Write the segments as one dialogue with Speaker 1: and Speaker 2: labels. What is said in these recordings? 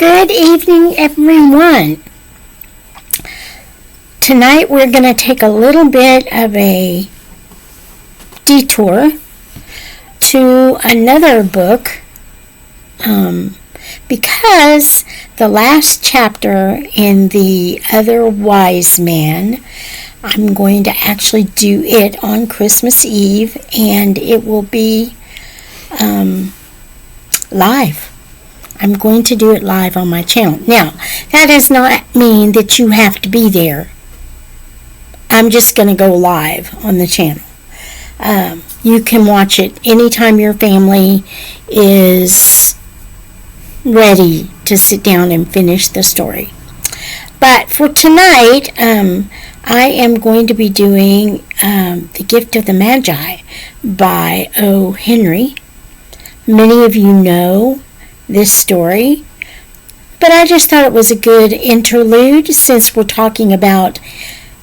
Speaker 1: Good evening, everyone. Tonight we're going to take a little bit of a detour to another book because the last chapter in The Other Wise Man, I'm going to actually do it on Christmas Eve, and it will be live. I'm going to do it live on my channel. Now, that does not mean that you have to be there. I'm just going to go live on the channel. You can watch it anytime your family is ready to sit down and finish the story. But for tonight, I am going to be doing The Gift of the Magi by O. Henry. Many of you know this story, but I just thought it was a good interlude since we're talking about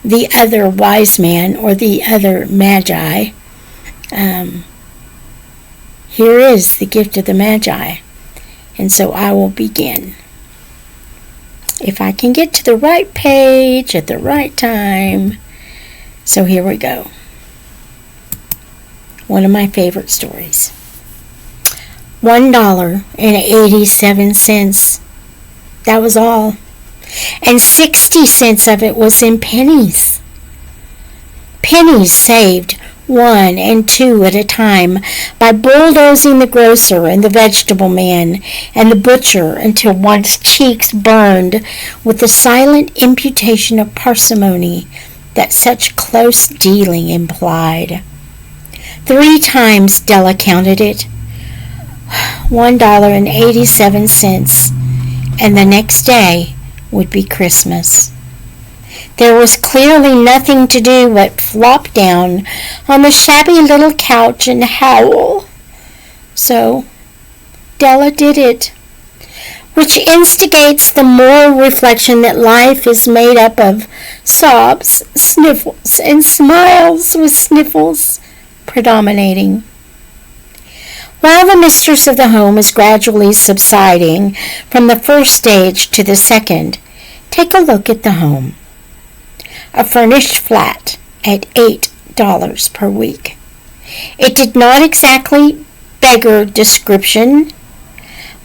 Speaker 1: the other wise man or the other Magi. Here is The Gift of the Magi, and so I will begin. If I can get to the right page at the right time. So here we go. One of my favorite stories. $1.87. That was all. And 60 cents of it was in pennies. Pennies saved 1 and 2 at a time by bulldozing the grocer and the vegetable man and the butcher until one's cheeks burned with the silent imputation of parsimony that such close dealing implied. 3 times Della counted it. $1.87, and the next day would be Christmas. There was clearly nothing to do but flop down on the shabby little couch and howl. So Della did it, which instigates the moral reflection that life is made up of sobs, sniffles, and smiles with sniffles predominating. While the mistress of the home is gradually subsiding from the first stage to the second, take a look at the home. A furnished flat at $8 per week. It did not exactly beggar description,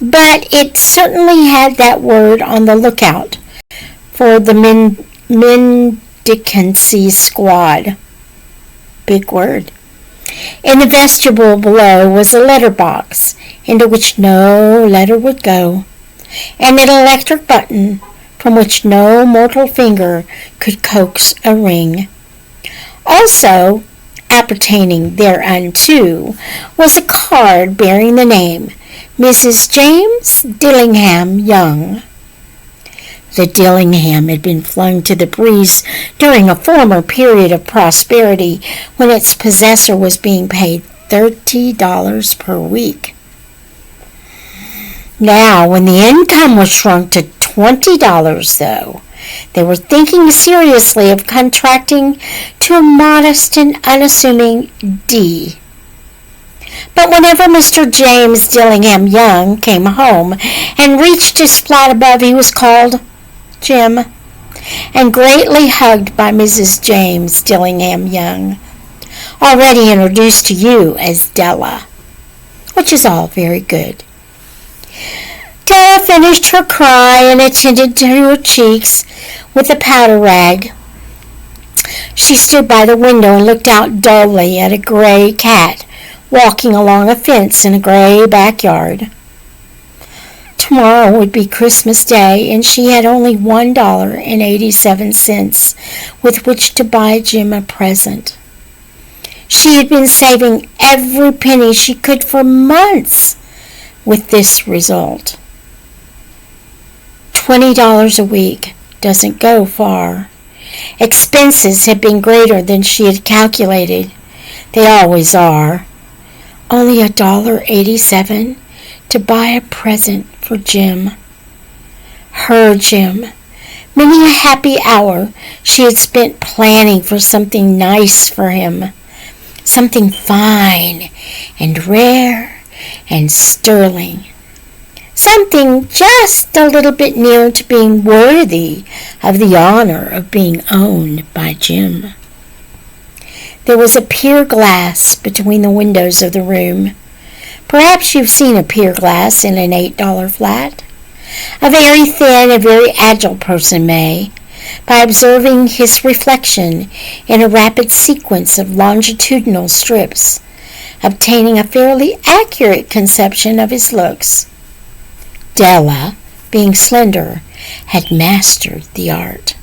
Speaker 1: but it certainly had that word on the lookout for the mendicancy squad. Big word. In the vestibule below was a letter box into which no letter would go, and an electric button from which no mortal finger could coax a ring. Also, appertaining thereunto, was a card bearing the name Mrs. James Dillingham Young. The Dillingham had been flung to the breeze during a former period of prosperity when its possessor was being paid $30 per week. Now, when the income was shrunk to $20, though, they were thinking seriously of contracting to a modest and unassuming D. But whenever Mr. James Dillingham Young came home and reached his flat above, he was called Jim, and greatly hugged by Mrs. James Dillingham Young, already introduced to you as Della, which is all very good. Della finished her cry and attended to her cheeks with a powder rag. She stood by the window and looked out dully at a gray cat walking along a fence in a gray backyard. Tomorrow would be Christmas Day, and she had only $1.87 with which to buy Jim a present. She had been saving every penny she could for months with this result. $20 a week doesn't go far. Expenses had been greater than she had calculated. They always are. Only $1.87 to buy a present for Jim. Her Jim. Many a happy hour she had spent planning for something nice for him. Something fine and rare and sterling. something just a little bit near to being worthy of the honor of being owned by Jim. There was a pier glass between the windows of the room. Perhaps you've seen a pier glass in an $8 flat. A very thin and very agile person may, by observing his reflection in a rapid sequence of longitudinal strips, obtaining a fairly accurate conception of his looks. Della, being slender, had mastered the art.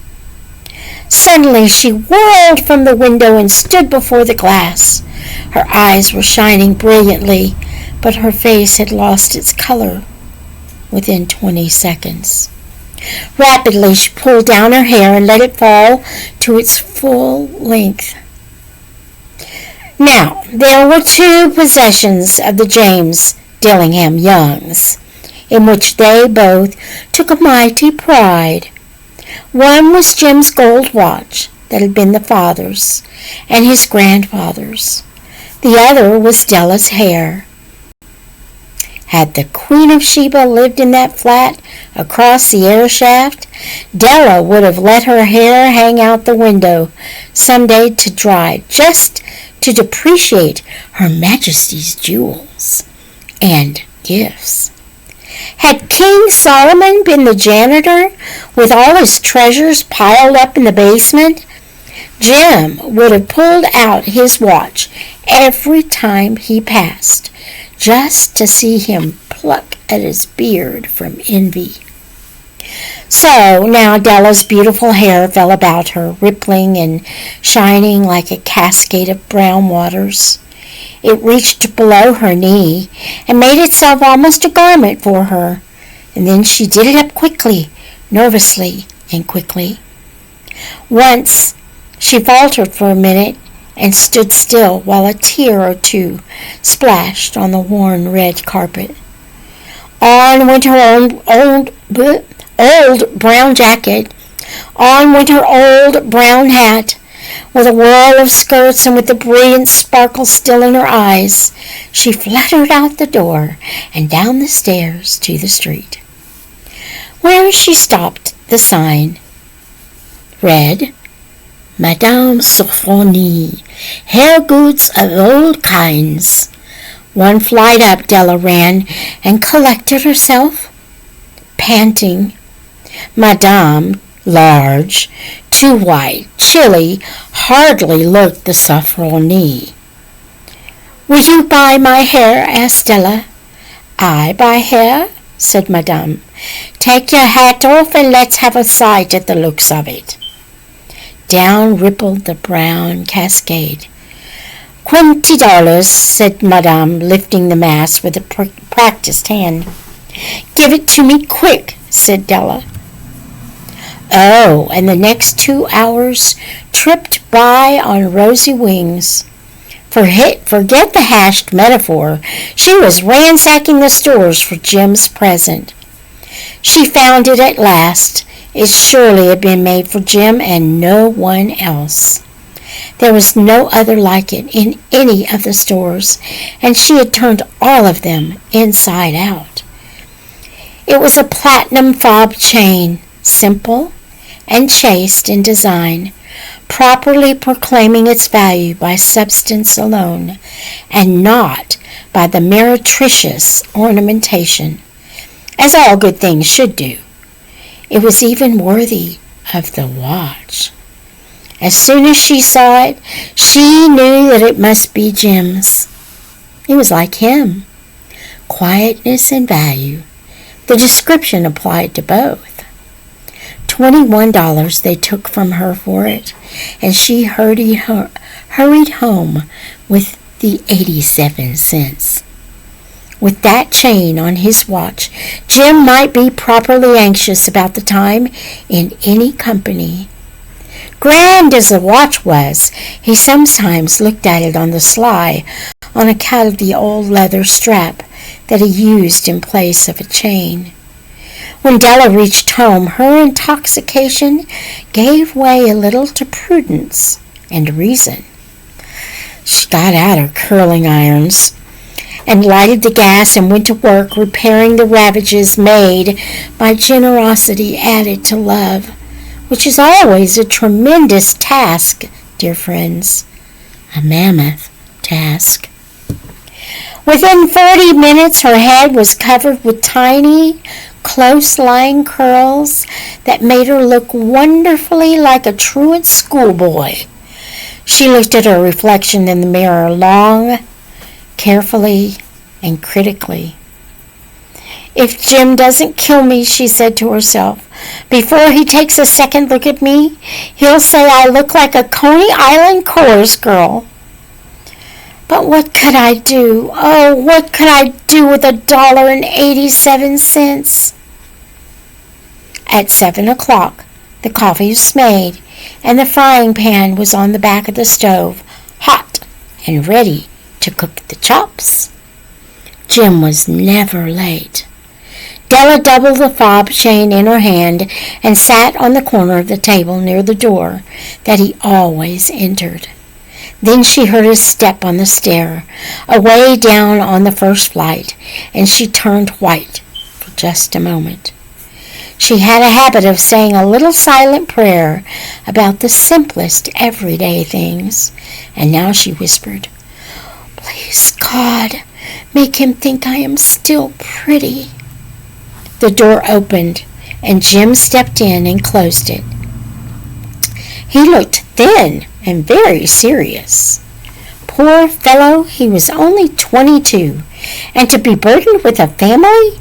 Speaker 1: Suddenly she whirled from the window and stood before the glass. Her eyes were shining brilliantly, but her face had lost its color within 20 seconds. Rapidly she pulled down her hair and let it fall to its full length. Now, there were two possessions of the James Dillingham Youngs, in which they both took a mighty pride. One was Jim's gold watch that had been the father's and his grandfather's. The other was Della's hair. Had the Queen of Sheba lived in that flat across the air shaft, Della would have let her hair hang out the window some day to dry, just to depreciate Her Majesty's jewels and gifts. Had King Solomon been the janitor with all his treasures piled up in the basement, Jim would have pulled out his watch every time he passed, just to see him pluck at his beard from envy. So now Della's beautiful hair fell about her, rippling and shining like a cascade of brown waters. It reached below her knee and made itself almost a garment for her, and then she did it up quickly, nervously and quickly. Once she faltered for a minute and stood still while a tear or two splashed on the worn red carpet. On went her old brown jacket. On went her old brown hat. With a whirl of skirts and with the brilliant sparkle still in her eyes, she fluttered out the door and down the stairs to the street, where she stopped. The sign read, Madame Sophronie, hair goods of all kinds. One flight up Della ran and collected herself, panting. Madame, large, too white, chilly, hardly looked the Sophronie. Will you buy my hair? Asked Della. I buy hair? Said Madame. Take your hat off and let's have a sight at the looks of it. Down rippled the brown cascade. $20, said Madame, lifting the mass with a practiced hand. Give it to me quick, said Della. Oh, and the next 2 hours tripped by on rosy wings. Forget the hashed metaphor. She was ransacking the stores for Jim's present. She found it at last. It surely had been made for Jim and no one else. There was no other like it in any of the stores, and she had turned all of them inside out. It was a platinum fob chain, simple and chaste in design, properly proclaiming its value by substance alone, and not by the meretricious ornamentation, as all good things should do. It was even worthy of the watch. As soon as she saw it, she knew that it must be Jim's. It was like him, quietness and value. The description applied to both. $21 they took from her for it, and she hurried home with the 87 cents. With that chain on his watch, Jim might be properly anxious about the time in any company. Grand as the watch was, he sometimes looked at it on the sly on account of the old leather strap that he used in place of a chain. When Della reached home, her intoxication gave way a little to prudence and reason. She got out her curling irons and lighted the gas and went to work repairing the ravages made by generosity added to love, which is always a tremendous task, dear friends, a mammoth task. Within 40 minutes, her head was covered with tiny, close-lying curls that made her look wonderfully like a truant schoolboy. She looked at her reflection in the mirror long, carefully, and critically. "If Jim doesn't kill me," she said to herself, "before he takes a second look at me, he'll say I look like a Coney Island chorus girl. But what could I do? Oh, what could I do with $1.87? At 7 o'clock, the coffee was made, and the frying pan was on the back of the stove, hot and ready to cook the chops. Jim was never late. Della doubled the fob chain in her hand and sat on the corner of the table near the door that he always entered. Then she heard a step on the stair, away down on the first flight, and she turned white for just a moment. She had a habit of saying a little silent prayer about the simplest everyday things, and now she whispered, "Please, God, make him think I am still pretty." The door opened, and Jim stepped in and closed it. He looked thin and very serious. Poor fellow, he was only 22, and to be burdened with a family?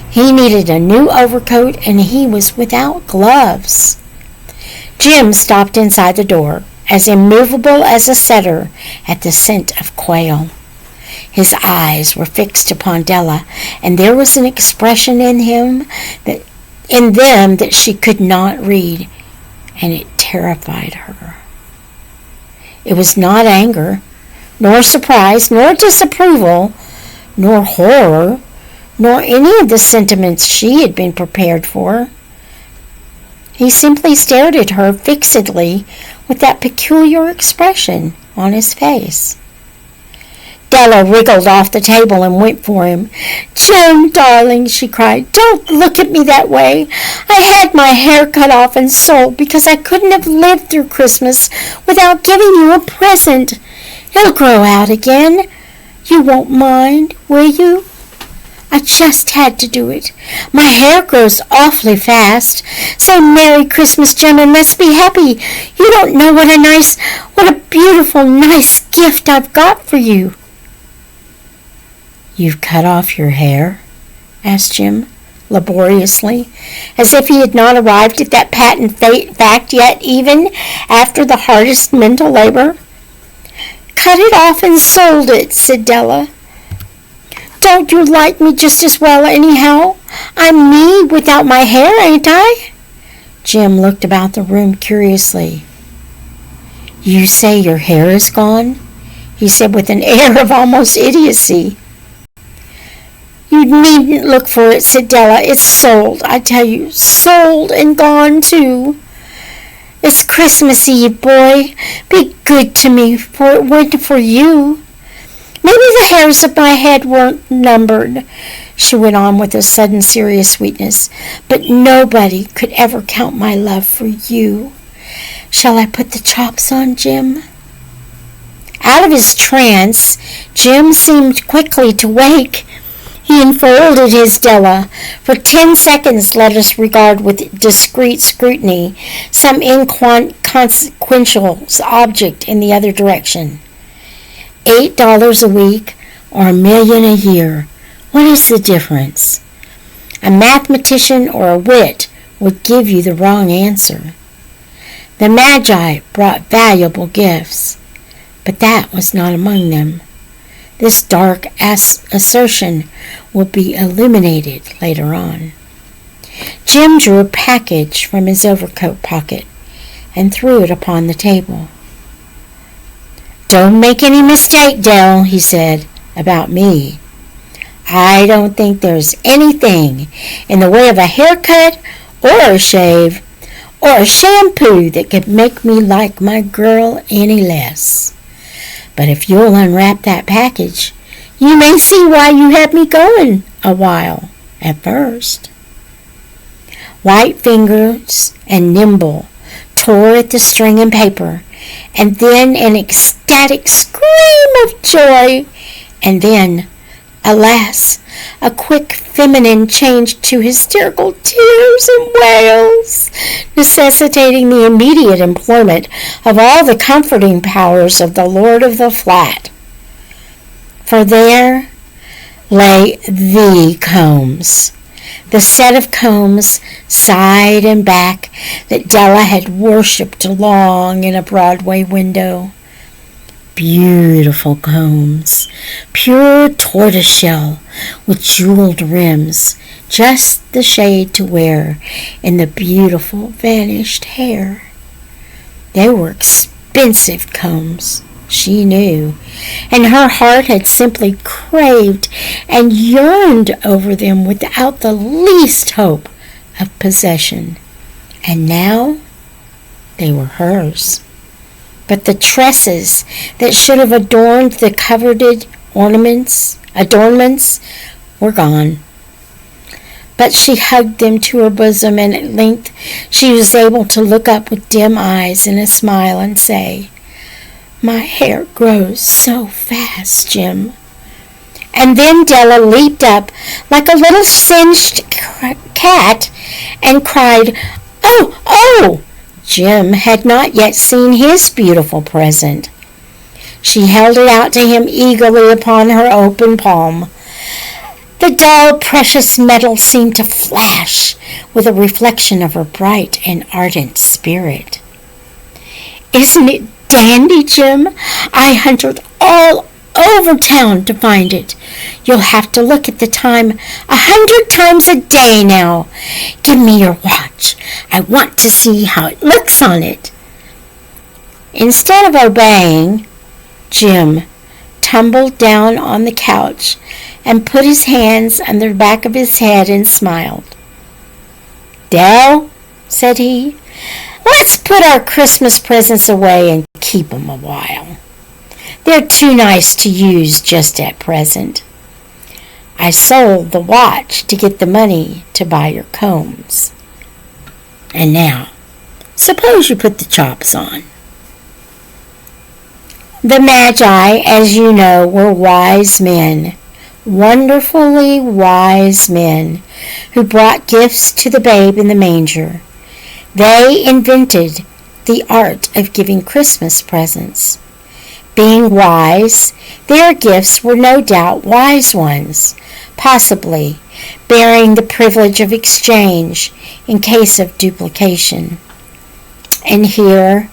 Speaker 1: He needed a new overcoat, and he was without gloves. Jim stopped inside the door, as immovable as a setter at the scent of quail. His eyes were fixed upon Della, and there was an expression in them that she could not read, and it terrified her. It was not anger, nor surprise, nor disapproval, nor horror, nor any of the sentiments she had been prepared for. He simply stared at her fixedly with that peculiar expression on his face. Della wriggled off the table and went for him. "Jim, darling," she cried, "don't look at me that way. I had my hair cut off and sold because I couldn't have lived through Christmas without giving you a present. It'll grow out again. You won't mind, will you? I just had to do it. My hair grows awfully fast. Say Merry Christmas, Jim, and let's be happy. You don't know what a beautiful, nice gift I've got for you." "You've cut off your hair?" asked Jim, laboriously, as if he had not arrived at that patent fact yet, even after the hardest mental labor. "Cut it off and sold it," said Della. "Don't you like me just as well anyhow? I'm me without my hair, ain't I?" Jim looked about the room curiously. "You say your hair is gone?" he said with an air of almost idiocy. "You needn't look for it," said Della. "It's sold, I tell you, sold and gone too. It's Christmas Eve, boy. Be good to me, for it went for you. Maybe the hairs of my head weren't numbered," she went on with a sudden serious sweetness, "but nobody could ever count my love for you. Shall I put the chops on, Jim?" Out of his trance, Jim seemed quickly to wake. He enfolded his Della. For 10 seconds let us regard with discreet scrutiny some inconsequential object in the other direction. $8 a week or $1 million a year. What is the difference? A mathematician or a wit would give you the wrong answer. The Magi brought valuable gifts, but that was not among them. This dark assertion will be eliminated later on. Jim drew a package from his overcoat pocket and threw it upon the table. "Don't make any mistake, Dell," he said, "about me. I don't think there's anything in the way of a haircut or a shave or a shampoo that could make me like my girl any less. But if you'll unwrap that package, You may see why you had me going a while at first." White fingers and nimble tore at the string and paper, and then an ecstatic scream of joy, and then, alas, a quick feminine change to hysterical tears and wails, necessitating the immediate employment of all the comforting powers of the Lord of the Flat. For there lay the combs, the set of combs, side and back, that Della had worshipped long in a Broadway window. Beautiful combs, pure tortoiseshell, with jeweled rims, just the shade to wear in the beautiful vanished hair. They were expensive combs, she knew, and her heart had simply craved and yearned over them without the least hope of possession. And now they were hers. But the tresses that should have adorned the coveted adornments were gone. But she hugged them to her bosom, and at length she was able to look up with dim eyes and a smile and say, "My hair grows so fast, Jim." And then Della leaped up like a little singed cat and cried, "Oh, oh!" Jim had not yet seen his beautiful present. She held it out to him eagerly upon her open palm. The dull, precious metal seemed to flash with a reflection of her bright and ardent spirit. "Isn't it dandy, Jim? I hunted all over town to find it. You'll have to look at the time 100 times a day now. Give me your watch. I want to see how it looks on it." Instead of obeying, Jim tumbled down on the couch and put his hands under the back of his head and smiled. "Dell," said he, "let's put our Christmas presents away and keep 'em a while. They're too nice to use just at present. I sold the watch to get the money to buy your combs. And now, suppose you put the chops on." The Magi, as you know, were wise men, wonderfully wise men, who brought gifts to the babe in the manger. They invented the art of giving Christmas presents. Being wise, their gifts were no doubt wise ones, possibly bearing the privilege of exchange in case of duplication. And here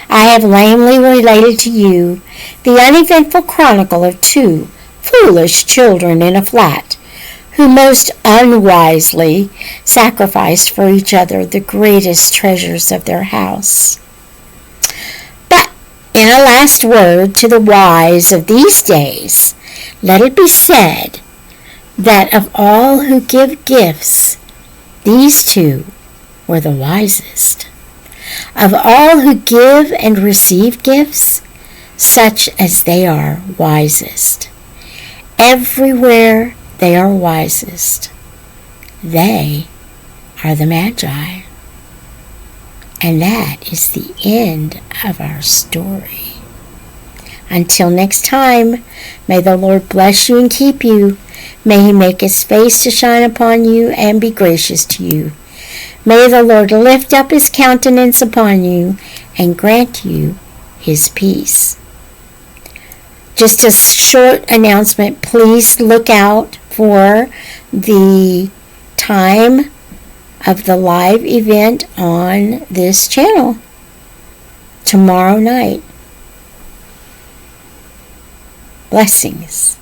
Speaker 1: I have lamely related to you the uneventful chronicle of two foolish children in a flat, who most unwisely sacrificed for each other the greatest treasures of their house. But in a last word to the wise of these days, let it be said that of all who give gifts, these two were the wisest. Of all who give and receive gifts, such as they are wisest. Everywhere they are wisest. They are the Magi. And that is the end of our story. Until next time, may the Lord bless you and keep you. May he make his face to shine upon you and be gracious to you. May the Lord lift up his countenance upon you and grant you his peace. Just a short announcement. Please look out for the time of the live event on this channel tomorrow night. Blessings.